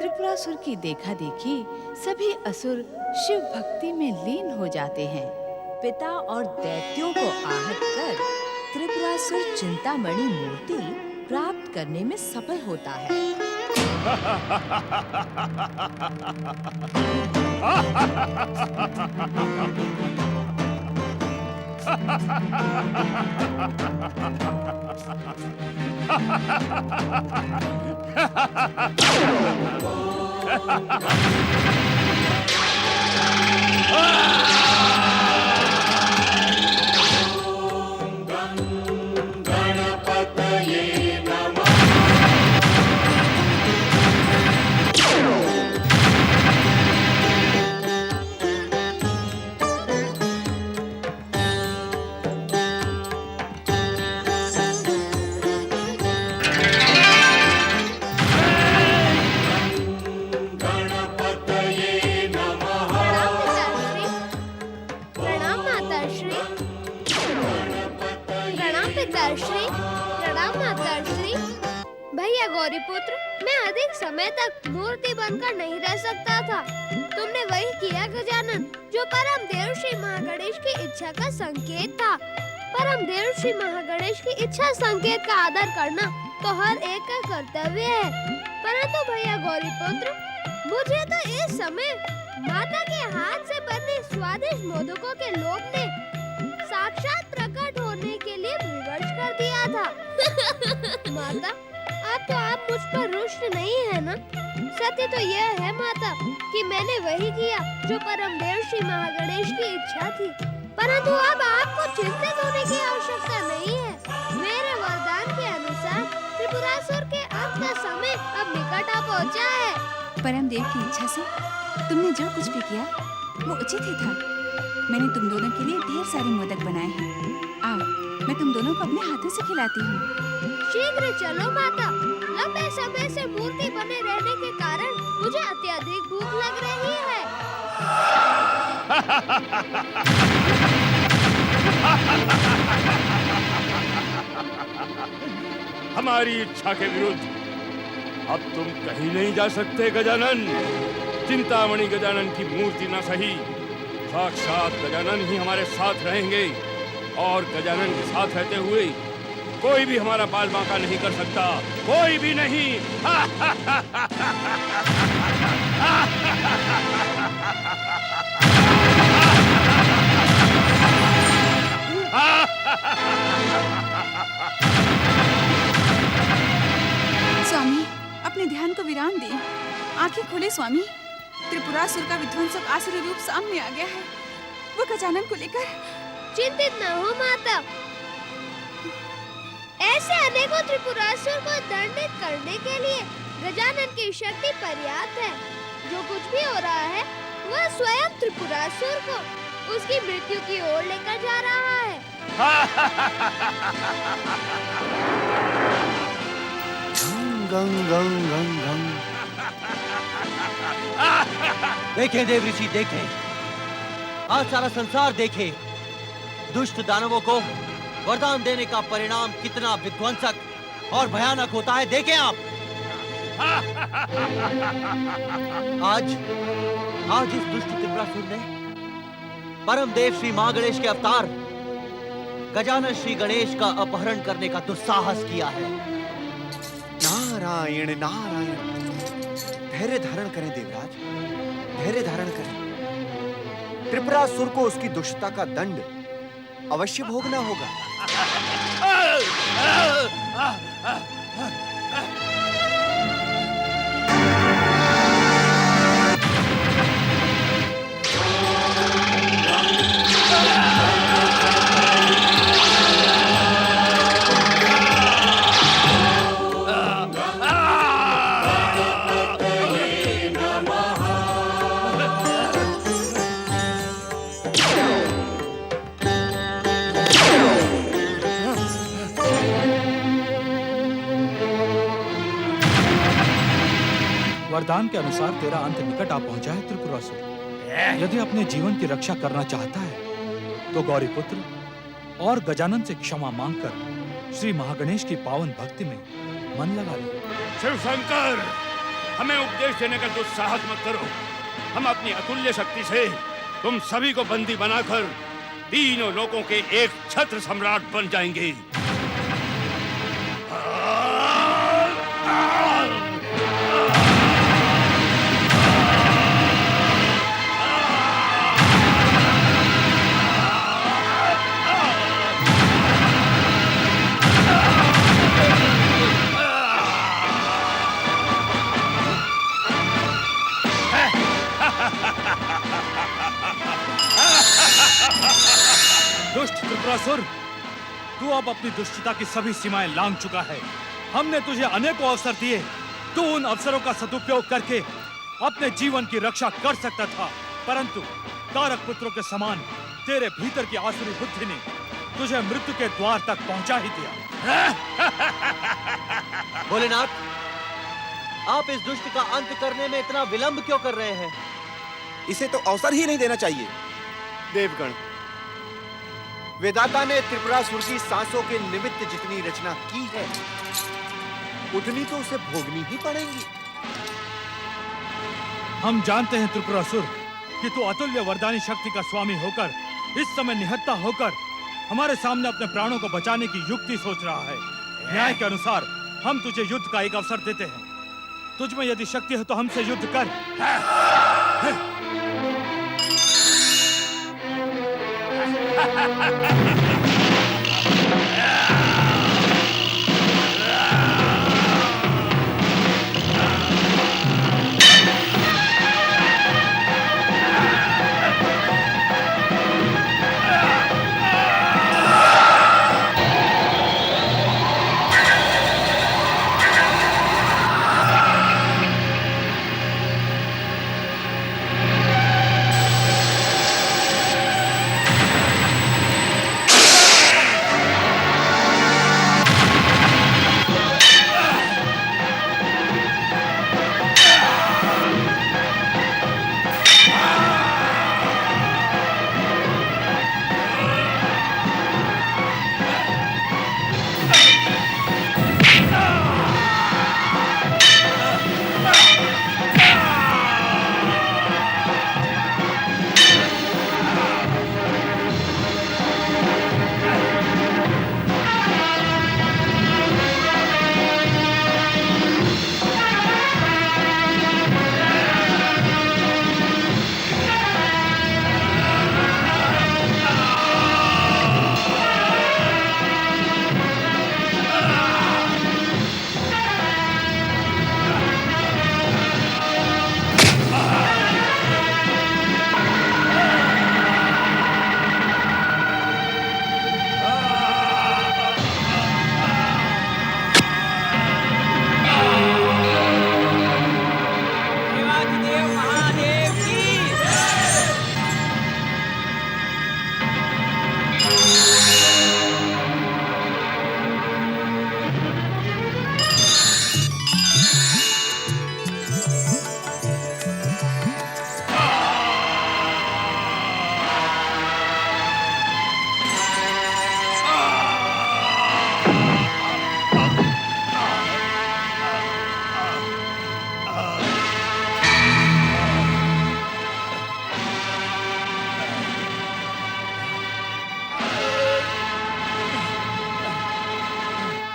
त्रिपुरासुर की देखा देखी सभी असुर शिव भक्ति में लीन हो जाते हैं। पिता और दैत्यों को आहत कर त्रिपुरासुर चिंतामणि मूर्ति प्राप्त करने में सफल होता है। भैया गौरीपुत्र, मैं अधिक समय तक मूर्ति बनकर नहीं रह सकता था। तुमने वही किया गजानन, जो परम देव श्री महागणेश की इच्छा का संकेत था। परम देव श्री महागणेश की इच्छा संकेत का आदर करना तो हर एक का कर्तव्य है। परंतु भैया गौरीपुत्र, मुझे तो इस समय माता के हाथ से बने स्वादिष्ट मोदकों के लोभ ने साक्षात प्रकट होने के लिए विवश कर दिया था। माता, आप मुझ पर रुष्ट नहीं है ना? सत्य तो यह है माता कि मैंने वही किया जो परम देव श्री महागणेश की इच्छा थी। परंतु अब आपको चिंतित होने की आवश्यकता नहीं है। मेरे वरदान के अनुसार त्रिपुरासुर के अंत का समय अब निकट आ पहुंचा है। परम देव की इच्छा से तुमने जो कुछ भी किया वो उचित ही था। मैंने तुम दोनों के लिए ढेर सारे मोदक बनाए हैं। आओ, मैं तुम दोनों को अपने हाथों से खिलाती हूँ। शीघ्र चलो माता। लंबे समय से मूर्ति बने रहने के कारण मुझे अत्यधिक भूख लग रही है। हमारी इच्छा के विरुद्ध अब तुम कहीं नहीं जा सकते गजानन। चिंतामणि गजानन की मूर्ति न सही, साक्षात गजानन ही हमारे साथ रहेंगे और गजानन के साथ रहते हुए कोई भी हमारा बाल बांका नहीं कर सकता, कोई भी नहीं। स्वामी, अपने ध्यान को विराम दें। आंखें खोले स्वामी। त्रिपुरासुर का विध्वंसक आसुरी रूप सामने आ गया है। वो गजानन को लेकर। चिंतित न हो माता, ऐसे अनेकों त्रिपुरासुर को दंडित करने के लिए गजानन की शक्ति पर्याप्त है। जो कुछ भी हो रहा है वह स्वयं त्रिपुरासुर को उसकी मृत्यु की ओर लेकर जा रहा है। गंग गंग गंग गंग। देखें देव ऋषि, देखें, आज सारा संसार देखे दुष्ट दानवों को वरदान देने का परिणाम कितना विध्वंसक और भयानक होता है। देखें आप। आज इस दुष्ट त्रिपुरासुर ने परम देव श्री महागणेश के अवतार गजानन श्री गणेश का अपहरण करने का दुस्साहस किया है। नारायण नारायण। धैर्य धारण करें देवराज, धैर्य धारण करें। त्रिपुरासुर को उसकी दुष्टता का दंड अवश्य भोगना होगा। वरदान के अनुसार तेरा अंत निकट आ पहुंचा है त्रिपुरासुर। यदि अपने जीवन की रक्षा करना चाहता है तो गौरीपुत्र और गजानन से क्षमा मांगकर श्री महागणेश की पावन भक्ति में मन लगा ले। शिव शंकर, हमें उपदेश देने का दुस्साहस मत करो। हम अपनी अतुल्य शक्ति से तुम सभी को बंदी बनाकर तीनों लोगों के एक छत्र सम्राट बन जाएंगे। दुष्ट त्रिपुरासुर, तू अब अपनी दुष्टता की सभी सीमाएं लांघ चुका है। हमने तुझे अनेकों अवसर दिए, तू उन अवसरों का सदुपयोग करके अपने जीवन की रक्षा कर सकता था, परंतु तारक पुत्रों के समान तेरे भीतर की आसुरी बुद्धि ने तुझे मृत्यु के द्वार तक पहुंचा ही दिया। भोलेनाथ, आप इस दुष्ट का अंत करने में इतना विलंब क्यों कर रहे हैं? इसे तो अवसर ही नहीं देना चाहिए। देवगण, वेदाता ने त्रिपुरासुर की सांसों के निमित्त जितनी रचना की है, उतनी तो उसे भोगनी ही पड़ेगी। हम जानते हैं त्रिपुरासुर कि तू अतुल्य वरदानी शक्ति का स्वामी होकर इस समय निहत्था होकर हमारे सामने अपने प्राणों को बचाने की युक्ति सोच रहा है। न्याय के अनुसार हम तुझे युद्ध का एक अवसर देते हैं। तुझ में यदि शक्ति है तो हमसे युद्ध कर।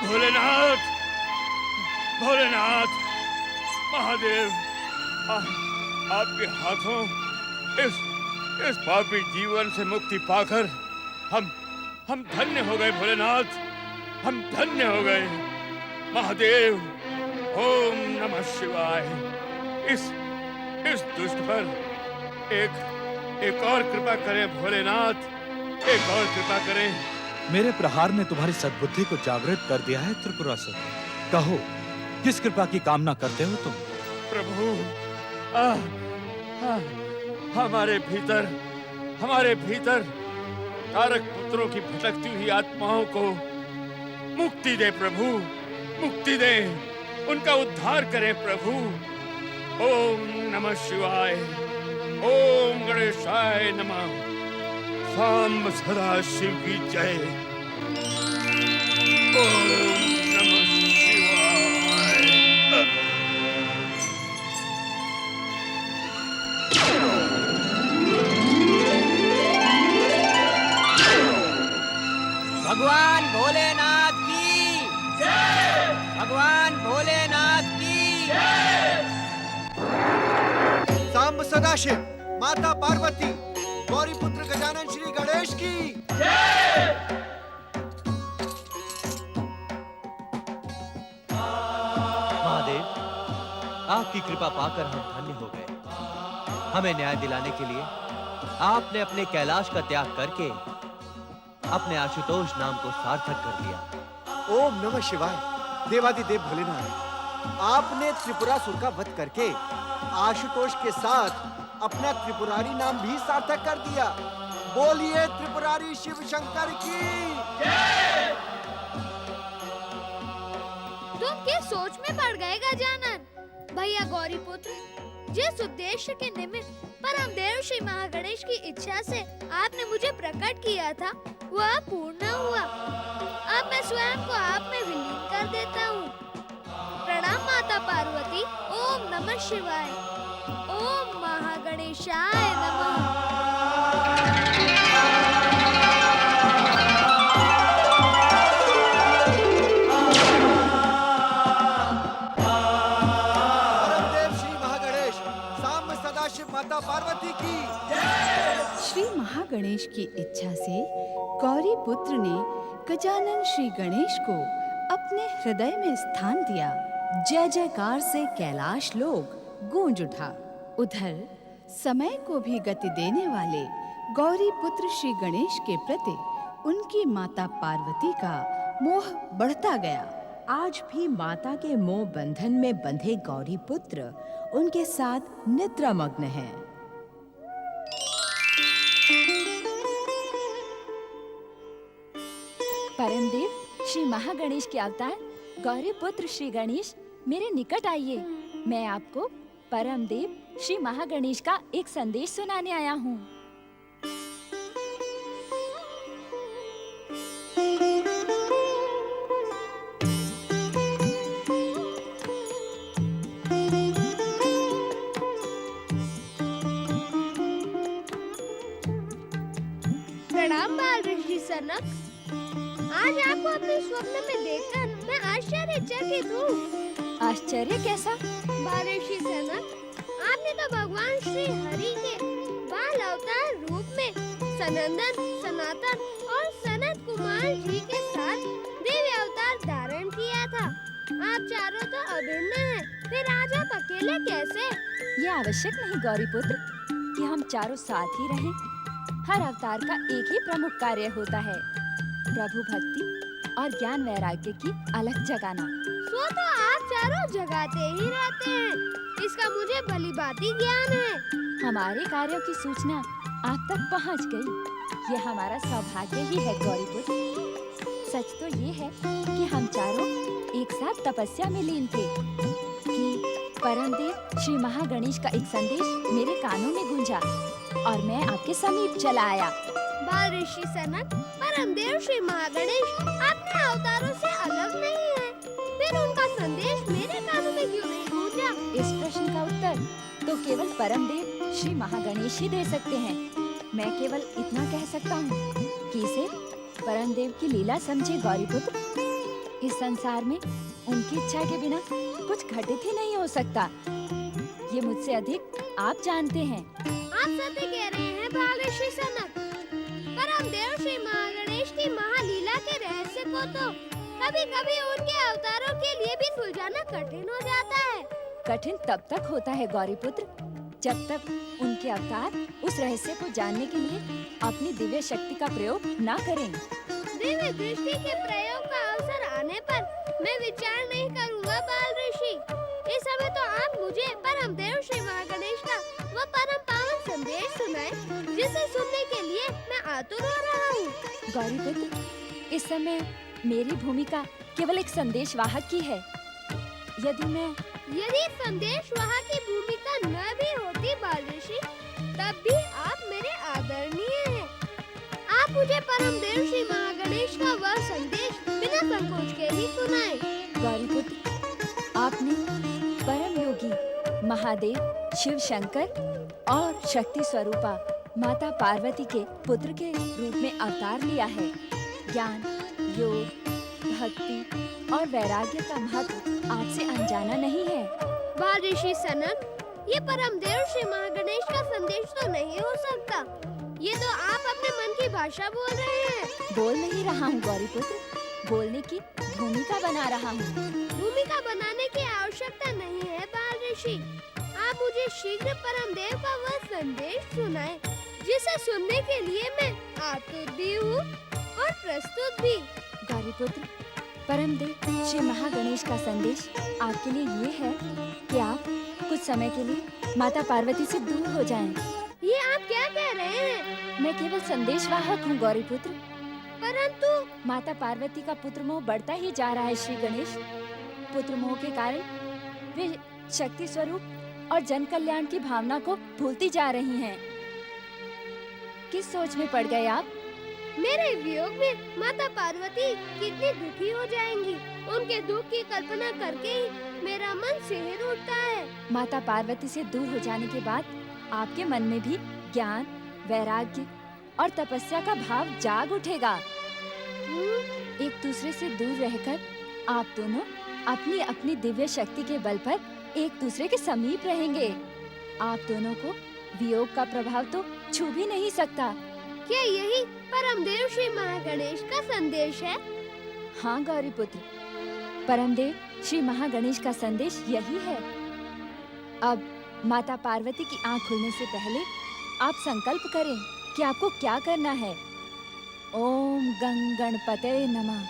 भोलेनाथ, भोलेनाथ, महादेव, आपके हाथों इस पापी जीवन से मुक्ति पाकर हम धन्य हो गए। भोलेनाथ, हम धन्य हो गए। महादेव, ओम नमः शिवाय। इस दुष्ट पर एक और कृपा करें भोलेनाथ, एक और कृपा करें। मेरे प्रहार ने तुम्हारी सद्बुद्धि को जागृत कर दिया है त्रिपुरासुर। कहो, किस कृपा की कामना करते हो तुम? प्रभु, हमारे भीतर तारक पुत्रों की भटकती हुई आत्माओं को मुक्ति दे प्रभु, मुक्ति दे, उनका उद्धार करें प्रभु। ओम नमः शिवाय, ओम गणेशाय नमः। सांब सदा शिव की जय। ओम नमः शिवाय। भगवान भोलेनाथ की भगवान भोलेनाथ की सांब सदाशिव, माता पार्वती, गौरी पुत्र गजानन श्री गणेश की महादेव, आपकी कृपा पाकर हम धन्य हो गए। हमें न्याय दिलाने के लिए आपने अपने कैलाश का त्याग करके अपने आशुतोष नाम को सार्थक कर दिया। ओम नमः शिवाय। देवादिदेव भोलेनाथ, आपने त्रिपुरासुर का वध करके आशुतोष के साथ अपना त्रिपुरारी नाम भी सार्थक कर दिया। बोलिए त्रिपुरारी शिव शंकर की। तुम किस सोच में पड़ गए गजानन? भैया गौरी पुत्र, जिस उद्देश्य के निमित्त परम देव श्री महागणेश की इच्छा से आपने मुझे प्रकट किया था, वह पूर्ण हुआ। अब मैं स्वयं को आप में विलीन कर देता हूँ। प्रणाम माता पार्वती। ओम नमः शिवाय। ओम महागणेशाय नमः। परमदेव श्री महागणेश, सांब सदाशिव, माता पार्वती की। श्री महागणेश की इच्छा से गौरी पुत्र ने गजानन श्री गणेश को अपने हृदय में स्थान दिया। जय जयकार से कैलाश लोक गूंज उठा। उधर समय को भी गति देने वाले गौरी पुत्र श्री गणेश के प्रति उनकी माता पार्वती का मोह बढ़ता गया। आज भी माता के मोह बंधन में बंधे गौरी पुत्र उनके साथ निद्रामग्न हैं। परमदेव श्री महागणेश के अवतार गौरी पुत्र श्री गणेश, मेरे निकट आइए। मैं आपको परमदेव श्री महागणेश का एक संदेश सुनाने आया हूँ। प्रणाम बाल ऋषि सनक। आज आपको अपने स्वप्न में देखकर मैं आश्चर्यचकित हूँ। आश्चर्य कैसा? बाल ऋषि सनक, आपने तो भगवान श्री हरि के बाल अवतार रूप में सनंदन, सनातन और सनत कुमार जी के साथ देवी अवतार धारण किया था। आप चारों तो अभिन्न हैं, फिर आज आप अकेले कैसे? ये आवश्यक नहीं गौरी पुत्र कि हम चारों साथ ही रहें। हर अवतार का एक ही प्रमुख कार्य होता है, प्रभु भक्ति और ज्ञान वैराग्य की अलग जगाना। सो तो आप चारों जगाते ही रहते हैं, इसका मुझे भली भांति ज्ञान है। हमारे कार्यों की सूचना आप तक पहुंच गई। ये हमारा सौभाग्य ही है गौरी पुत्र। सच तो ये है कि हम चारों एक साथ तपस्या में लीन थे कि परमदेव श्री महागणेश का एक संदेश मेरे कानों में गूंजा और मैं आपके समीप चला आया। बाल ऋषि सनक, परमदेव श्री महागणेश अपने अवतारों से अलग नहीं है, फिर उनका संदेश मेरे कानों में क्यों नहीं गूंजा? इस प्रश्न का उत्तर तो केवल परमदेव श्री महागणेश ही दे सकते हैं। मैं केवल इतना कह सकता हूँ कि इसे परमदेव की लीला समझे गौरी पुत्र। इस संसार में उनकी इच्छा के बिना कुछ घटित ही नहीं हो सकता। ये मुझसे अधिक आप जानते हैं। आप सत्य कह रहे हैं बाल ऋषि सनक। परमदेव श्री महागणेश की महालीला के रहस्य को तो कभी-कभी उनके अवतारों के लिए भी सुलझाना कठिन हो जाता है। कठिन तब तक होता है गौरी पुत्र जब तक उनके अवतार उस रहस्य को जानने के लिए अपनी दिव्य शक्ति का प्रयोग ना करें। दिव्य दृष्टि के प्रयोग का अवसर आने पर मैं विचार नहीं करूँगा बाल ऋषि। इस समय तो आप मुझे परमदेव श्री महागणेश का वो परम पावन संदेश सुनाए, जिसे सुनने के लिए मैं आतुर हो रहा हूँ। गौरी पुत्र, इस समय मेरी भूमिका केवल एक संदेश वाहक की है। यदि संदेश वाहक की भूमिका न भी होती बाल ऋषि, तब भी आप मेरे आदरणीय हैं। आप मुझे परमदेव श्री महागणेश का वह संदेश बिना संकोच के ही सुनाए। गौरी पुत्र, आपने परम योगी महादेव, शिव शंकर और शक्ति स्वरूपा माता पार्वती के पुत्र के रूप में अवतार लिया है। ज्ञान, योग, भक्ति और वैराग्य का महत्व आपसे अनजाना नहीं है। वाह ऋषि सनक, ये परमदेव श्री महागणेश का संदेश तो नहीं हो सकता। ये तो आप अपने मन की भाषा बोल रहे हैं। बोल नहीं रहा हूँ गौरीपुत्र, बोलने की भूमिका बना रहा हूँ। भूमिका बनाने की आवश्यकता नहीं है बाल ऋषि। आप मुझे शीघ्र परमदेव का वह संदेश सुनाएं, जिसे सुनने के लिए मैं आतुर भी हूँ और प्रस्तुत भी। गौरीपुत्र, परमदेव श्री महागणेश का संदेश आपके लिए ये है कि आप कुछ समय के लिए माता पार्वती से दूर हो जाएं। ये आप क्या कह रहे हैं? मैं केवल संदेशवाहक हूँ गौरीपुत्र। परंतु माता पार्वती का पुत्र मोह बढ़ता ही जा रहा है श्री गणेश। पुत्र मोह के कारण वे शक्ति स्वरूप और जन कल्याण की भावना को भूलती जा रही हैं। किस सोच में पड़ गए आप? मेरे वियोग में माता पार्वती कितनी दुखी हो जाएंगी। उनके दुख की कल्पना करके ही मेरा मन सिहर उठता है। माता पार्वती से दूर हो जाने के बाद आपके मन में भी ज्ञान, वैराग्य और तपस्या का भाव जाग उठेगा। एक दूसरे से दूर रहकर आप दोनों अपनी अपनी दिव्य शक्ति के बल पर एक दूसरे के समीप रहेंगे। आप दोनों को वियोग का प्रभाव तो छू भी नहीं सकता। क्या यही परमदेव श्री महागणेश का संदेश है? हाँ गौरीपुत्र, परमदेव श्री महागणेश का संदेश यही है। अब माता पार्वती की आंख खुलने से पहले आप संकल्प करें कि आपको क्या करना है। ओम गं गणपते नमः।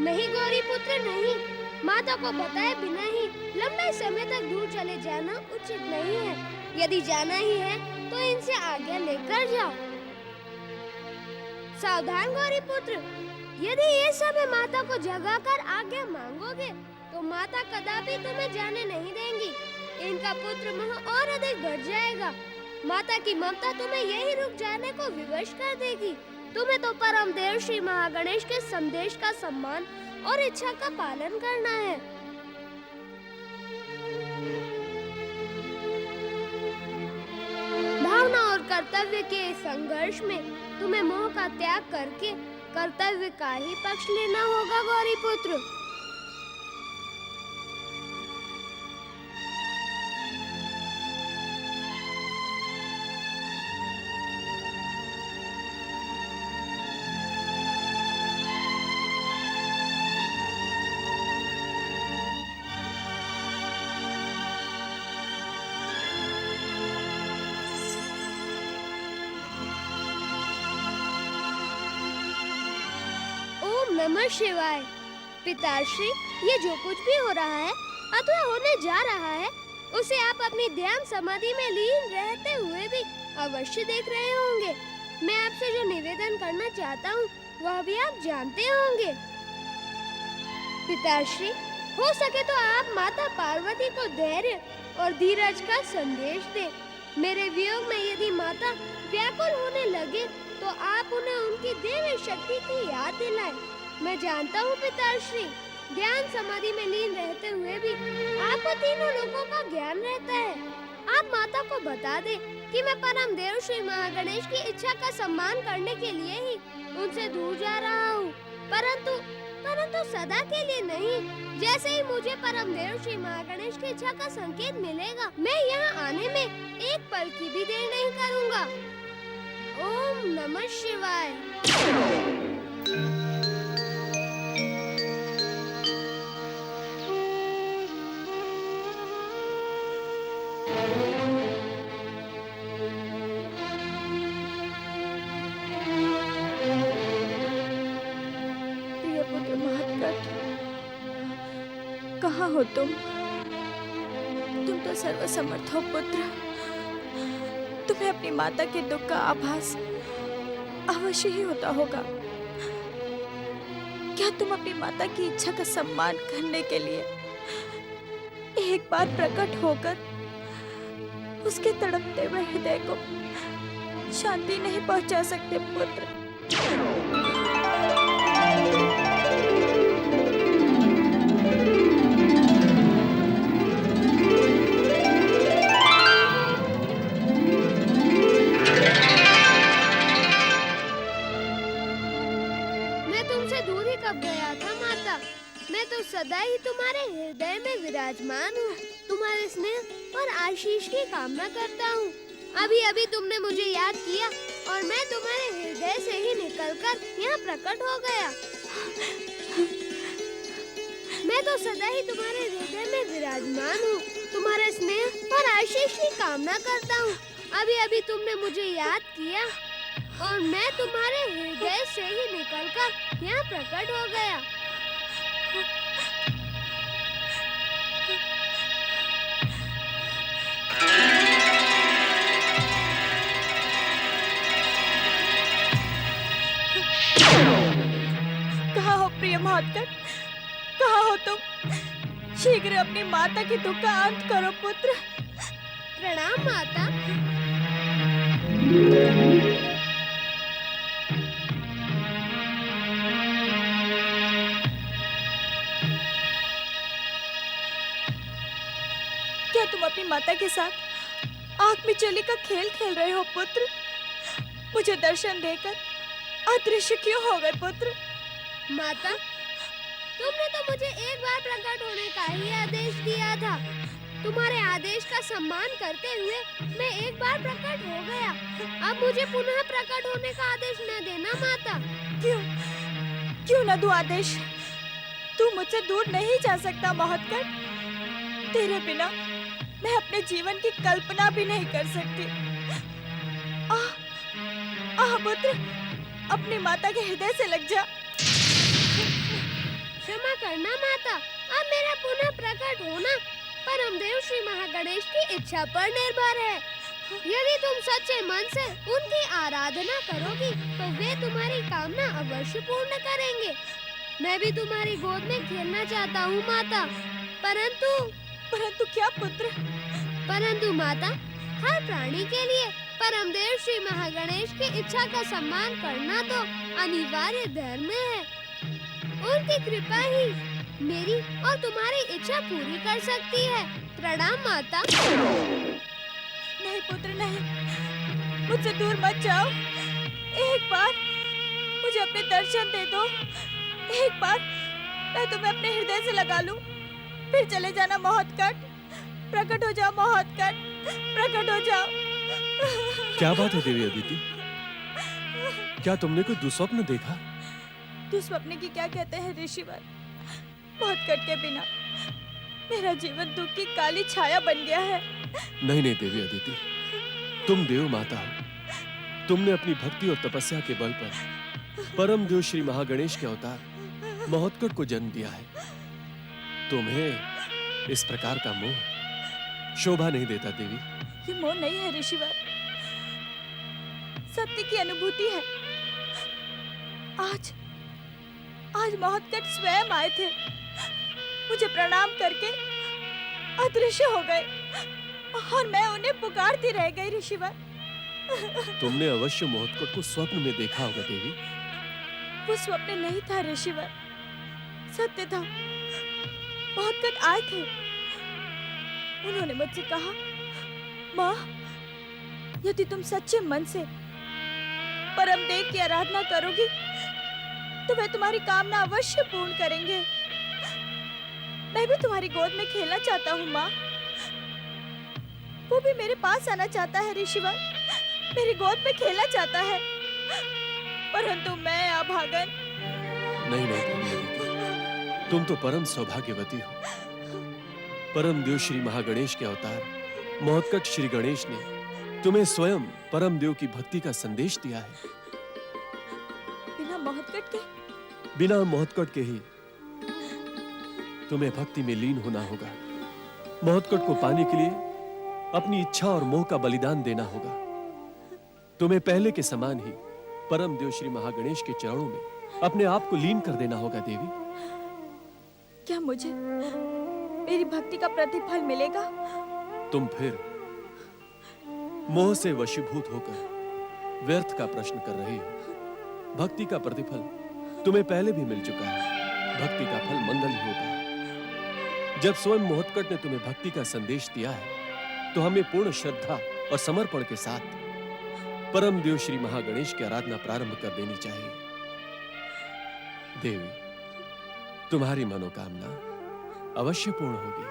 नहीं गौरी पुत्र नहीं, माता को बताए बिना ही लंबे समय तक दूर चले जाना उचित नहीं है। यदि जाना ही है तो इनसे आज्ञा लेकर जाओ। सावधान गौरी पुत्र, यदि ये समय माता को जगाकर आज्ञा मांगोगे तो माता कदापि तुम्हें जाने नहीं देंगी। इनका पुत्र मोह और अधिक बढ़ जाएगा। माता की ममता तुम्हें यही रुक जाने को विवश कर देगी। तुम्हें तो परम देव श्री महागणेश के संदेश का सम्मान और इच्छा का पालन करना है। भावना और कर्तव्य के इस संघर्ष में तुम्हें मोह का त्याग करके कर्तव्य का ही पक्ष लेना होगा गौरी पुत्र। नमः शिवाय। पिताश्री, ये जो कुछ भी हो रहा है अथवा होने जा रहा है उसे आप अपनी ध्यान समाधि में लीन रहते हुए भी अवश्य देख रहे होंगे। मैं आपसे जो निवेदन करना चाहता हूँ वह भी आप जानते होंगे। पिताश्री, हो सके तो आप माता पार्वती को धैर्य और धीरज का संदेश दें। मेरे वियोग में यदि माता व्याकुल होने लगे तो आप उन्हें उनकी देवी शक्ति की याद दिलाएं। मैं जानता हूँ पिताश्री, ध्यान समाधि में लीन रहते हुए भी आपको तीनों लोगों का ज्ञान रहता है। आप माता को बता दें कि मैं परम देव श्री महागणेश की इच्छा का सम्मान करने के लिए ही उनसे दूर जा रहा हूँ, परंतु सदा के लिए नहीं। जैसे ही मुझे परम देव श्री महागणेश की इच्छा का संकेत मिलेगा मैं यहाँ आने में एक पल की भी देर नहीं करूँगा। ओम नमः शिवाय। प्रिय पुत्र महत्कट, कहाँ हो तुम? तुम तो सर्वसमर्थ हो पुत्र। तुम्हें अपनी माता के दुख का आभास अवश्य ही होता होगा। क्या तुम अपनी माता की इच्छा का सम्मान करने के लिए एक बार प्रकट होकर उसके तड़पते हुए हृदय को शांति नहीं पहुंचा सकते पुत्र। मैं तुमसे दूर ही कब गया था माता। मैं तो सदा ही तुम्हारे हृदय में विराजमान हूँ। तुम्हारे स्नेह और आशीष की कामना करता हूँ। अभी अभी तुमने मुझे याद किया और मैं तुम्हारे हृदय से ही निकलकर यहाँ प्रकट हो गया। मैं तो सदा ही तुम्हारे हृदय में विराजमान हूँ। तुम्हारे स्नेह और आशीष की कामना करता हूँ। अभी अभी तुमने मुझे याद किया और मैं तुम्हारे हृदय से ही निकलकर यहाँ प्रकट हो गया। कहाँ हो प्रिय महोत्कट? कहाँ हो तुम? शीघ्र अपनी माता के दुख का अंत करो पुत्र। प्रणाम माता। क्या तुम अपनी माता के साथ आँख में चली का खेल खेल रहे हो पुत्र? मुझे दर्शन देकर अदृश्य क्यों हो गए पुत्र? माता, तुमने तो मुझे एक बार प्रकट होने का ही आदेश दिया था। तुम्हारे आदेश का सम्मान करते हुए मैं एक बार प्रकट हो गया। अब मुझे पुनः प्रकट होने का आदेश न देना माता। क्यों न दूं आदेश? तू मुझसे दूर नहीं जा सकता महोत्कट। तेरे बिना मैं अपने जीवन की कल्पना भी नहीं कर सकती। पुत्र, अपनी माता के हृदय से लग जा। क्षमा करना माता। अब मेरा पुनः प्रकट होना परमदेव श्री महागणेश की इच्छा पर निर्भर है। यदि तुम सच्चे मन से उनकी आराधना करोगी तो वे तुम्हारी कामना अवश्य पूर्ण करेंगे। मैं भी तुम्हारी गोद में खेलना चाहता हूँ माता। परंतु क्या पुत्र? परंतु माता, हर प्राणी के लिए परमदेव श्री महागणेश की इच्छा का सम्मान करना तो अनिवार्य धर्म है। उनकी कृपा ही मेरी और तुम्हारी इच्छा पूरी कर सकती है। प्रणाम माता। नहीं पुत्र नहीं, मुझसे दूर मत जाओ। एक बार मुझे अपने दर्शन दे दो। एक बार मैं तुम्हें अपने हृदय से लगा लूं, फिर चले जाना महोत्कट। प्रकट हो जाओ महोत्कट, प्रकट हो जाओ। क्या बात है देवी अदिति? क्या तुमने कोई दुस्वप्न देखा? दुस्वप्न की क्या कहते हैं ऋषिवर? महोत्कट के बिना मेरा जीवन दुख की काली छाया बन गया है। नहीं नहीं देवी अदिति, तुम देव माता हो। तुमने अपनी भक्ति और तपस्या के बल पर परम देव श्री महागणेश के अवतार महोत्कट को जन्म दिया है। तुम्हें इस प्रकार का मोह शोभा नहीं देता देवी। ये मोह नहीं है ऋषिवर, सत्य की अनुभूति है। आज महोत्कट स्वयं आए थे, मुझे प्रणाम करके अदृश्य हो गए और मैं उन्हें पुकारती रह गई ऋषिवर। तुमने अवश्य महोत्कट को स्वप्न में देखा होगा देवी। वो स्वप्न नहीं था ऋषिवर, सत्य था। महोत्कट आए थे। उन्होंने मुझसे कहा, माँ, यदि तुम सच्चे मन से परमदेव की आराधना करोगी तो वे तुम्हारी कामना अवश्य पूर्ण करेंगे। मैं भी तुम्हारी गोद में खेलना चाहता हूँ माँ। वो भी मेरे पास आना चाहता है ऋषिवर, मेरी गोद में खेलना चाहता है, परंतु मैं अभागन। नहीं नहीं देवी अदिति, तुम तो परम सौभाग्यवती हो। परम देव श्री महागणेश के अवतार महोत्कट श्री गणेश ने तुम्हें स्वयं परम देव की भक्ति का संदेश दिया है। बिना महोत्कट के ही तुम्हें भक्ति में लीन होना होगा। महोत्कट को पाने के लिए अपनी इच्छा और मोह का बलिदान देना होगा। तुम्हें पहले के समान ही परम देव श्री महागणेश के चरणों में अपने आप को लीन कर देना होगा देवी। क्या मुझे मेरी भक्ति का प्रतिफल मिलेगा? तुम फिर मोह से वशीभूत होकर व्यर्थ का प्रश्न कर रही हो। भक्ति का प्रतिफल तुम्हें पहले भी मिल चुका है। भक्ति का फल मंगल ही होता है। जब स्वयं मोहतकट ने तुम्हें भक्ति का संदेश दिया है तो हमें पूर्ण श्रद्धा और समर्पण के साथ परम देव श्री महागणेश की आराधना प्रारंभ कर देनी चाहिए। देवी, तुम्हारी मनोकामना अवश्य पूर्ण होगी।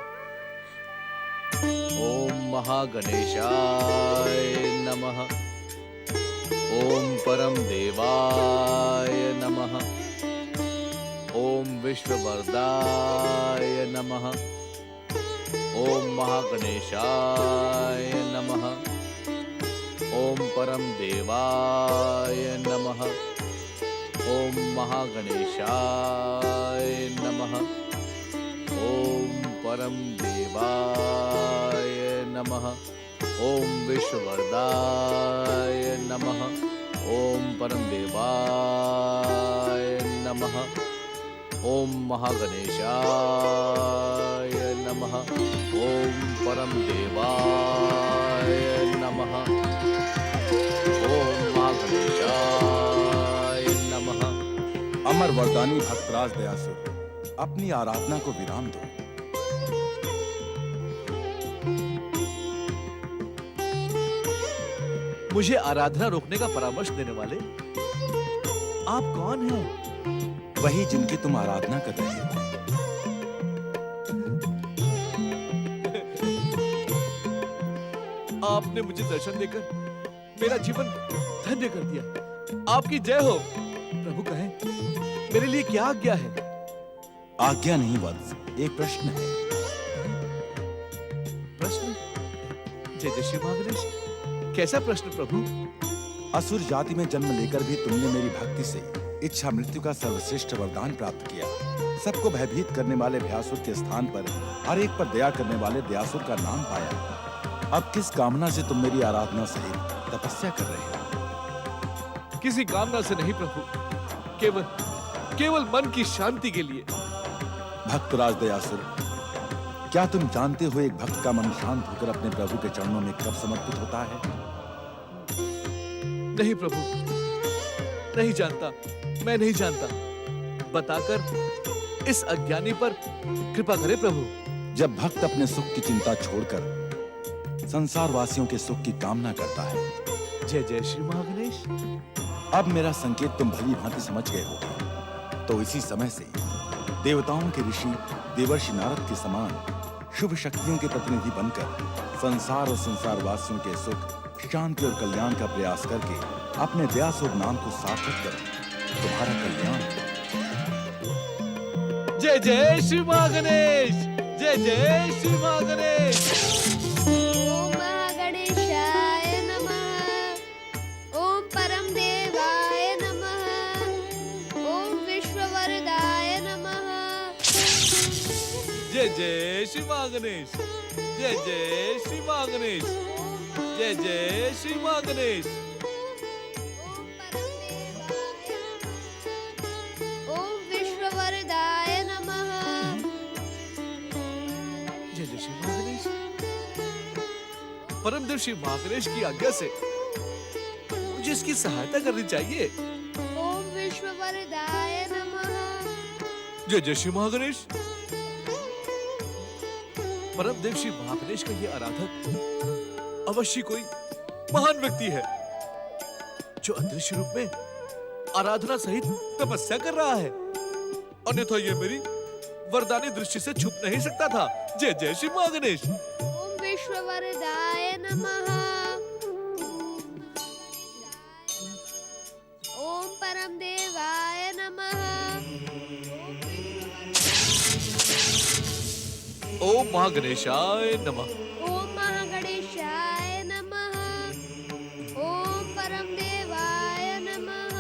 ओम महागणेशाय नमः। ओम परम देवाय नमः। ओम विश्ववरदाय नमः। ओम महागणेशाय नमः। ओम परम देवाय नमः। ओम महागणेशाय नमः। ओम परम देवाय नमः। ओम विश्ववरदाय नमः। ओम परम देवाय नमः। ओम महागणेशाय नमः। ओम परम देवाय नमः। ओम महागणेशाय नमः। अमर वरदानी भक्तराज दयासुर, अपनी आराधना को विराम दो। मुझे आराधना रोकने का परामर्श देने वाले आप कौन हैं? वही जिनकी तुम आराधना कर रहे हो। आपने मुझे दर्शन देकर मेरा जीवन धन्य कर दिया। आपकी जय हो। प्रभु कहें, मेरे लिए क्या आज्ञा है? आज्ञा नहीं वत्स, एक प्रश्न है। प्रश्न? जय जय श्री महागणेश। कैसा प्रश्न प्रभु? असुर जाति में जन्म लेकर भी तुमने मेरी भक्ति से इच्छा मृत्यु का सर्वश्रेष्ठ वरदान प्राप्त किया। सबको भयभीत करने वाले भयासुर के स्थान पर हर एक पर दया करने वाले दयासुर का नाम पाया। अब किस कामना से तुम मेरी आराधना सहित तपस्या कर रहे हो? किसी कामना से नहीं प्रभु, केवल मन की शांति के लिए। भक्तराज दयासुर, क्या तुम जानते हो एक भक्त का मन शांत होकर अपने प्रभु के चरणों में कब समर्पित होता है? नहीं प्रभु, नहीं जानता। मैं नहीं जानता। बताकर इस अज्ञानी पर कृपा करे प्रभु। जब भक्त अपने सुख की चिंता छोड़कर संसार वासियों के सुख की कामना करता है। जय जय श्री महागणेश। अब मेरा संकेत तुम भली भांति समझ गए होगे। तो इसी समय से देवताओं के ऋषि देवर्षि नारद के समान शुभ शक्तियों के प्रतिनिधि बनकर संसार और संसार वासियों के सुख, शांति और कल्याण का प्रयास करके अपने दयासुर नाम को सार्थक करो। तुम्हारा कल्याण। जय जय श्री महागणेश। जय जय श्री महागणेश। ओम महागणेशाय नमः। ओम परम देवाय नमः। ओम विश्ववरदाय नमः। जय जय श्री महागणेश। जय जय श्री महागणेश। जय जय श्री महागणेश। ओम विश्ववरदाय नमः। जय जय श्री महागणेश। परमदेव श्री महागणेश की आज्ञा से मुझे इसकी सहायता करनी चाहिए। ओम विश्ववरदाय नमः। जय जय श्री महागणेश। परमदेव श्री महागणेश का ये आराधक अवश्य कोई महान व्यक्ति है जो अदृश्य रूप में आराधना सहित तपस्या कर रहा है। अन्यथा ये मेरी वरदानी दृष्टि से छुप नहीं सकता था। जय जय श्री महागणेश। ओम विश्ववरदाय नमः। ओम परम देवाय नमः। ओम महागणेशाय नमः। ओम महागणेशाय नमः। ओम परम देवाय नमः।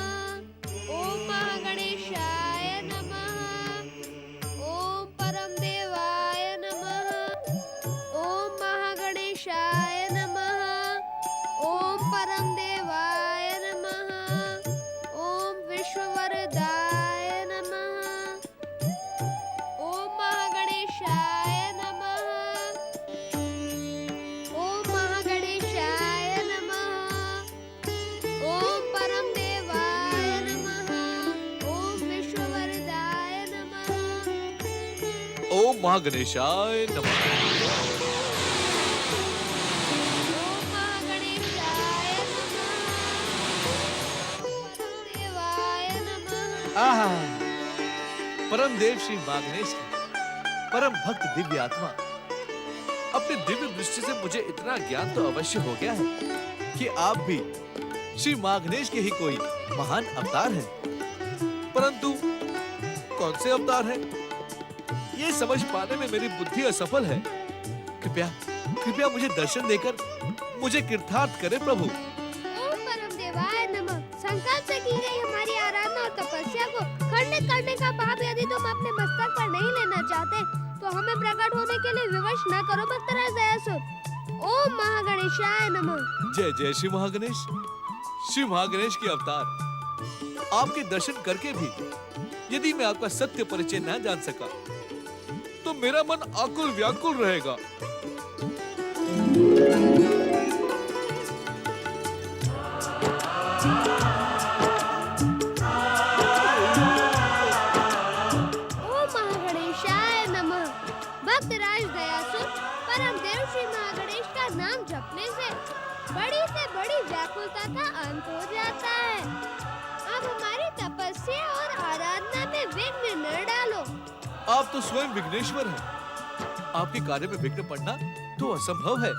ओम महागणेशाय नमः। ओम परम देवाय नमः। ओम महागणेशाय नमः। ओम परम देवाय नमः। ओम विश्ववरदाय नमः। ओम महागणेशाय नमः। महागणेशाय नमः। ओम महागणेशाय नमः। परम देवाय नमः। आहा, परम देव श्री मागणेश की परम भक्त दिव्य आत्मा, अपने दिव्य दृष्टि से मुझे इतना ज्ञान तो अवश्य हो गया है कि आप भी श्री मागणेश के ही कोई महान अवतार हैं। परंतु कौन से अवतार हैं, ये समझ पाने में मेरी बुद्धि असफल है। कृपया कृपया मुझे दर्शन देकर मुझे कृतार्थ करें प्रभु। ओम परम देवाय नमः। संकल्प से की गई हमारी आराधना और तपस्या को खंडित करने का पाप यदि तुम अपने मस्तक पर नहीं लेना चाहते तो हमें प्रकट होने के लिए विवश न करो भक्तराज दयासुर। ओम महागणेशाय नमः। जय जय श्री महागणेश। श्री महागणेश के अवतार, आपके दर्शन करके भी यदि मैं आपका सत्य परिचय न जान सका तो मेरा मन आकुल व्याकुल रहेगा। ओम महागणेशाय नमः। भक्तराज दयासुर, परम देव श्री महागणेश का नाम जपने से बड़ी व्याकुलता का अंत हो जाता है। अब हमारी तपस्या और आराधना में विघ्न न डालो। आप तो स्वयं विघ्नेश्वर हैं। आपके कार्य में विघ्न पड़ना तो असंभव है।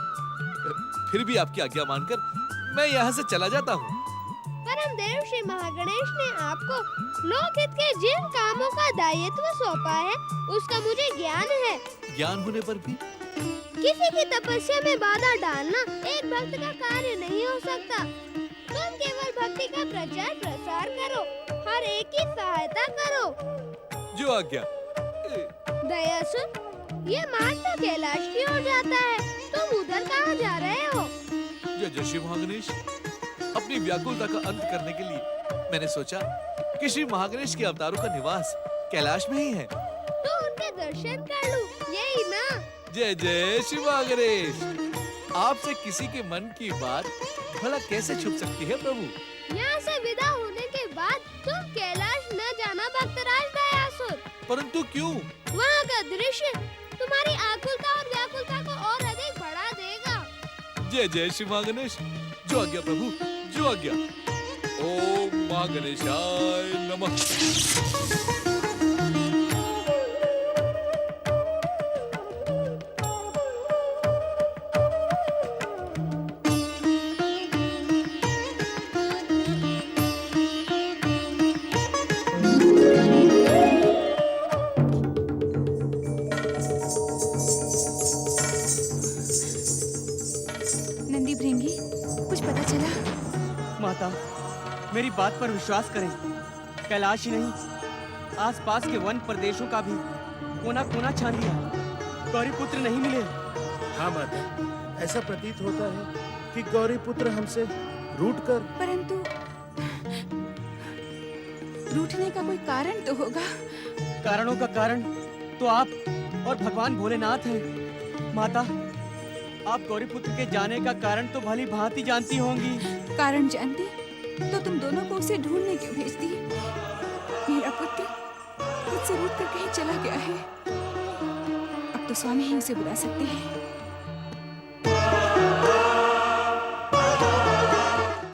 फिर भी आपकी आज्ञा मानकर मैं यहाँ से चला जाता हूँ। परम देव श्री महागणेश ने आपको लोकहित के जिन कामों का दायित्व सौंपा है उसका मुझे ज्ञान है। ज्ञान होने पर भी किसी की तपस्या में बाधा डालना एक भक्त का कार्य नहीं हो सकता। तुम केवल भक्ति का प्रचार प्रसार करो, हर एक की सहायता करो। जो आज्ञा। दयासुर, ये मार्ग तो कैलाश की ओर जाता है, तुम उधर कहाँ जा रहे हो? जय जय श्री महागणेश। अपनी व्याकुलता का अंत करने के लिए मैंने सोचा कि श्री महागणेश के अवतारों का निवास कैलाश में ही है। तो उनके दर्शन कर लूं, यही ना? जय जय श्री महागणेश। आपसे किसी के मन की बात भला कैसे छुप सकती है प्रभु। यहाँ से विदा होने के बाद तुम कैलाश न जाना भक्तराज दयासुर। परंतु क्यों? वहाँ का दृश्य तुम्हारी आकुलता और व्याकुलता को और अधिक बढ़ा देगा। जय जय श्री महागणेश। जो आज्ञा प्रभु, जो आज्ञा। ओम महागणेशाय नमः। नंदी भृंगी, कुछ पता चला? माता, मेरी बात पर विश्वास करें। कैलाश ही नहीं, आसपास के वन प्रदेशों का भी कोना कोना छान लिया, गौरी पुत्र नहीं मिले। हाँ माता, ऐसा प्रतीत होता है कि गौरी पुत्र हमसे रूठ कर। परंतु रूठने का कोई कारण तो होगा। कारणों का कारण तो आप और भगवान भोलेनाथ हैं। माता, आप गौरी पुत्र के जाने का कारण तो भली भांति जानती होंगी। कारण जानती तो तुम दोनों को उसे ढूंढने क्यों भेजती? मेरा पुत्र मुझसे रूठ कर कहीं चला गया है। अब तो स्वामी ही उसे बुला सकते हैं।